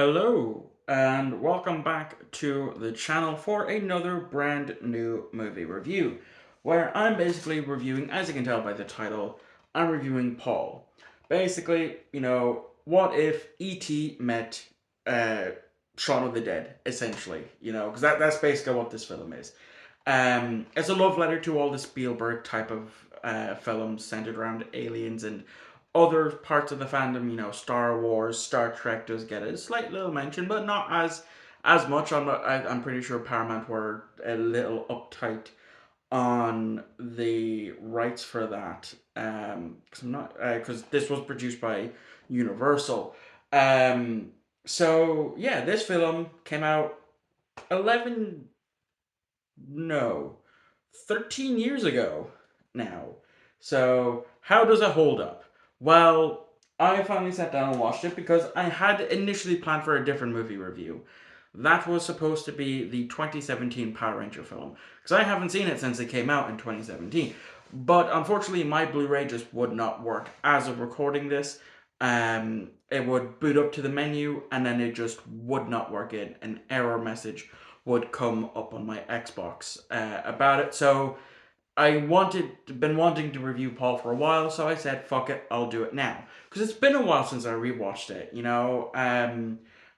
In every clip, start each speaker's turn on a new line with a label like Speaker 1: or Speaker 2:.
Speaker 1: Hello, and welcome back to the channel for another brand new movie review, where I'm basically reviewing, as you can tell by the title, I'm reviewing Paul. Basically, what if E.T. met uh, Shaun of the Dead, essentially, because that's basically what this film is. It's a love letter to all the Spielberg type of films centered around aliens and other parts of the fandom. Star Wars, Star Trek does get a slight little mention, but not as much. I'm pretty sure Paramount were a little uptight on the rights for that. Because I'm not because this was produced by Universal. Um, so yeah, this film came out 11 no 13 years ago now. So, how does it hold up? Well, I finally sat down and watched it because I had initially planned for a different movie review. That was supposed to be the 2017 Power Ranger film because I haven't seen it since it came out in 2017. But unfortunately, my Blu-ray just would not work as of recording this. It would boot up to the menu and then it just would not work. An error message would come up on my Xbox about it. So been wanting to review Paul for a while, so I said, fuck it, I'll do it now. Because it's been a while since I rewatched it,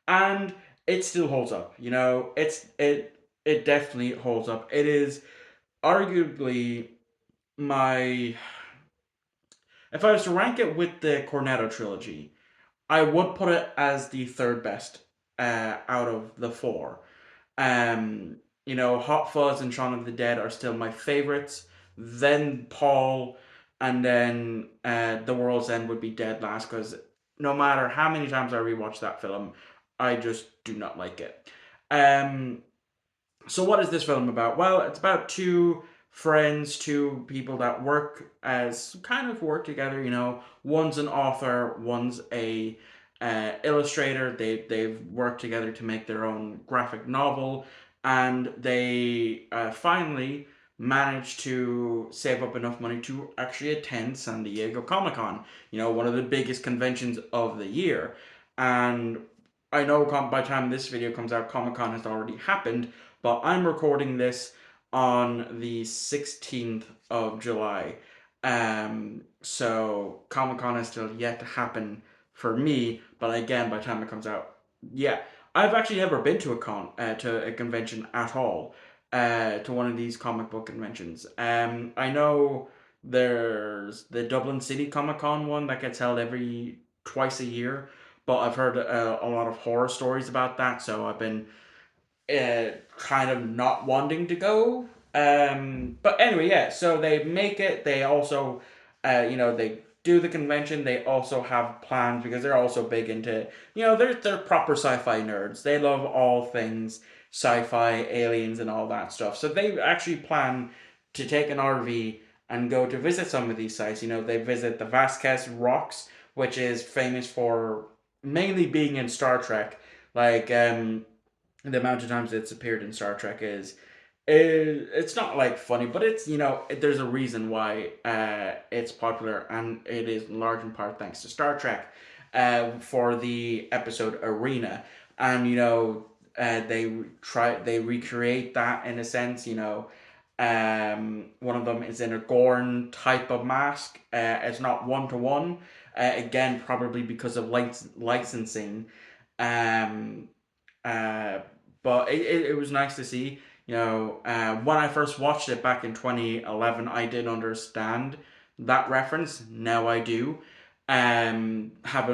Speaker 1: and it still holds up, it definitely holds up. It is arguably my, if I was to rank it with the Cornetto trilogy, I would put it as the third best out of the four. Um, Hot Fuzz and Shaun of the Dead are still my favorites. Then Paul, and then The World's End would be dead last because no matter how many times I rewatch that film, I just do not like it. Um, so what is this film about? Well, it's about two friends, two people that work together. One's an author, one's a illustrator. They've worked together to make their own graphic novel, and they finally managed to save up enough money to actually attend San Diego Comic Con. One of the biggest conventions of the year, and I know by the time this video comes out, Comic Con has already happened, but I'm recording this on the 16th of July. So Comic Con is still yet to happen for me, but again, by the time it comes out, yeah, I've actually never been to to a convention at all, to one of these comic book conventions. I know there's the Dublin City Comic Con one that gets held every twice a year, but I've heard a lot of horror stories about that, so I've been kind of not wanting to go. But anyway, yeah. So they make it. They also, they do the convention. They also have plans because they're also big into, they're proper sci-fi nerds. They love all things sci-fi, aliens, and all that stuff. So they actually plan to take an RV and go to visit some of these sites. They visit the Vasquez Rocks, which is famous for mainly being in Star Trek. Like the amount of times it's appeared in Star Trek it's not like funny, but it's there's a reason why it's popular, and it is in large in part thanks to Star Trek, for the episode Arena, and they recreate that in a sense. One of them is in a Gorn type of mask. It's not one to one. Again, probably because of licensing. Um, uh, but it was nice to see. When I first watched it back in 2011, I didn't understand that reference. Now I do, having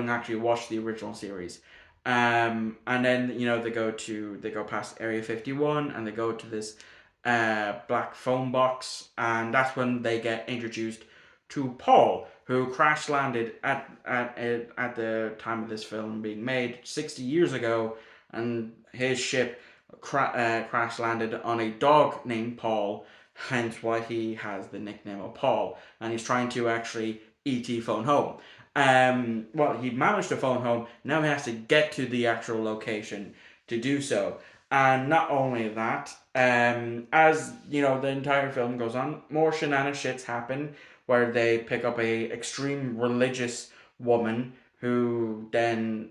Speaker 1: actually watched the original series. And then they go past Area 51 and they go to this black phone box, and that's when they get introduced to Paul, who crash landed at the time of this film being made 60 years ago, and his ship crash landed on a dog named Paul, hence why he has the nickname of Paul, and he's trying to actually ET phone home. Well, he managed to phone home. Now he has to get to the actual location to do so. And not only that, as the entire film goes on, more shenanigans shits happen where they pick up a extreme religious woman who then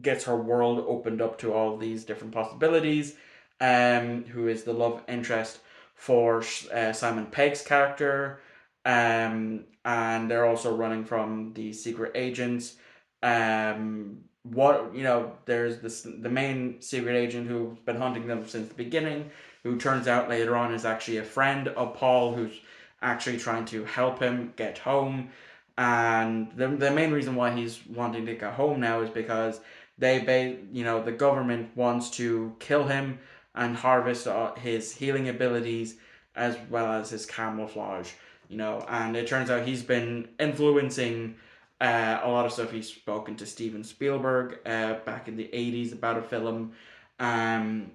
Speaker 1: gets her world opened up to all these different possibilities. Who is the love interest for Simon Pegg's character, and they're also running from the secret agents. What there's the main secret agent who's been hunting them since the beginning, who turns out later on is actually a friend of Paul, who's actually trying to help him get home. And the main reason why he's wanting to get home now is because the government wants to kill him and harvest his healing abilities as well as his camouflage. And it turns out he's been influencing a lot of stuff. He's spoken to Steven Spielberg back in the 80s about a film, um,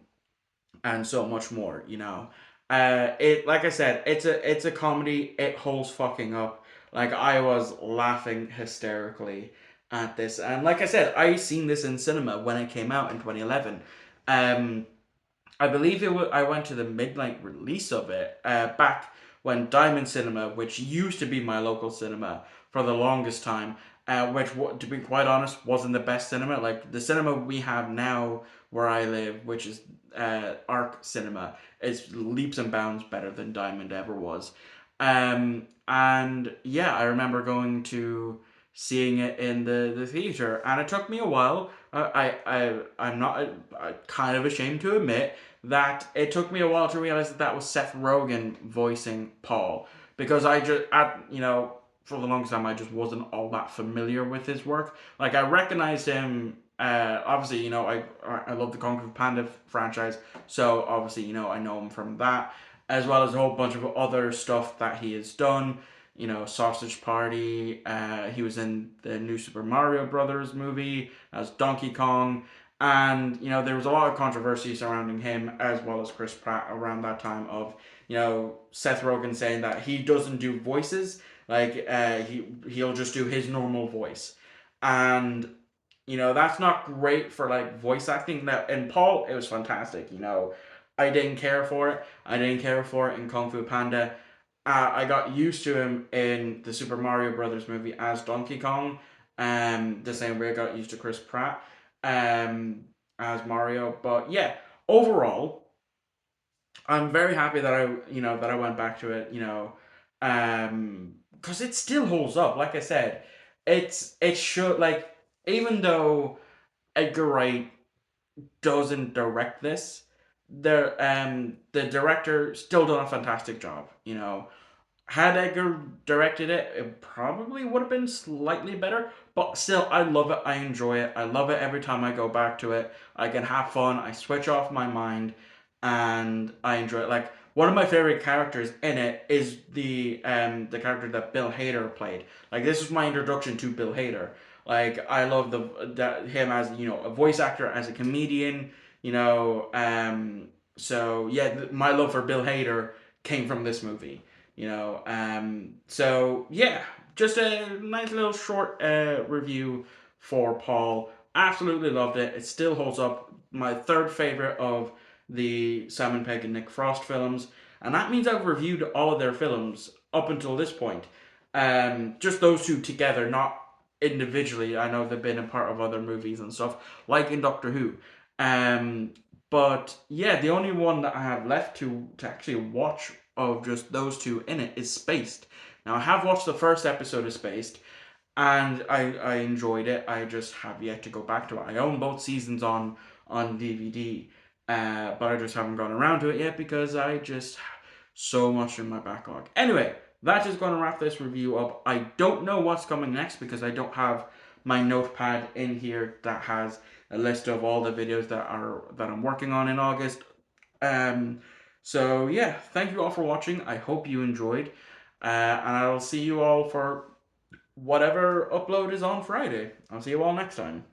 Speaker 1: and so much more. It like I said, it's a comedy. It holds fucking up. Like I was laughing hysterically at this, and like I said, I seen this in cinema when it came out in 2011. Um, I believe I went to the midnight release of it back when Diamond Cinema, which used to be my local cinema for the longest time, which to be quite honest wasn't the best cinema. Like the cinema we have now where I live, which is Arc Cinema, is leaps and bounds better than Diamond ever was. And yeah, I remember going to seeing it in the theater, and it took me a while. I'm not kind of ashamed to admit that it took me a while to realize that that was Seth Rogen voicing Paul, because I just for the longest time I just wasn't all that familiar with his work. Like I recognized him. Obviously, I love the Kung Fu Panda franchise, so obviously, I know him from that, as well as a whole bunch of other stuff that he has done. Sausage Party. He was in the new Super Mario Brothers movie as Donkey Kong. And there was a lot of controversy surrounding him as well as Chris Pratt around that time of Seth Rogen saying that he doesn't do voices, like he'll just do his normal voice. And that's not great for like voice acting. Now in Paul it was fantastic. I didn't care for it. I didn't care for it in Kung Fu Panda. I got used to him in the Super Mario Brothers movie as Donkey Kong, the same way I got used to Chris Pratt, um, as Mario. But yeah, overall, I'm very happy that I went back to it. Because it still holds up. Like I said, it should like even though Edgar Wright doesn't direct this, the director still done a fantastic job. Had Edgar directed it, it probably would have been slightly better. But still, I love it. I enjoy it. I love it every time I go back to it. I can have fun. I switch off my mind, and I enjoy it. Like one of my favorite characters in it is the character that Bill Hader played. Like this was my introduction to Bill Hader. Like I love him as a voice actor, as a comedian. So yeah, my love for Bill Hader came from this movie. So yeah, just a nice little short review for Paul. Absolutely loved it. It still holds up. My third favorite of the Simon Pegg and Nick Frost films, and that means I've reviewed all of their films up until this point. Just those two together, not individually. I know they've been a part of other movies and stuff, like in Doctor Who. Um, but yeah, the only one that I have left to actually watch of just those two in it is Spaced. Now I have watched the first episode of Spaced, and I enjoyed it. I just have yet to go back to it. I own both seasons on DVD, but I just haven't gone around to it yet because I just have so much in my backlog. Anyway, that is going to wrap this review up. I don't know what's coming next because I don't have my notepad in here that has a list of all the videos that I'm working on in August. Um, so yeah, thank you all for watching. I hope you enjoyed, and I'll see you all for whatever upload is on Friday. I'll see you all next time.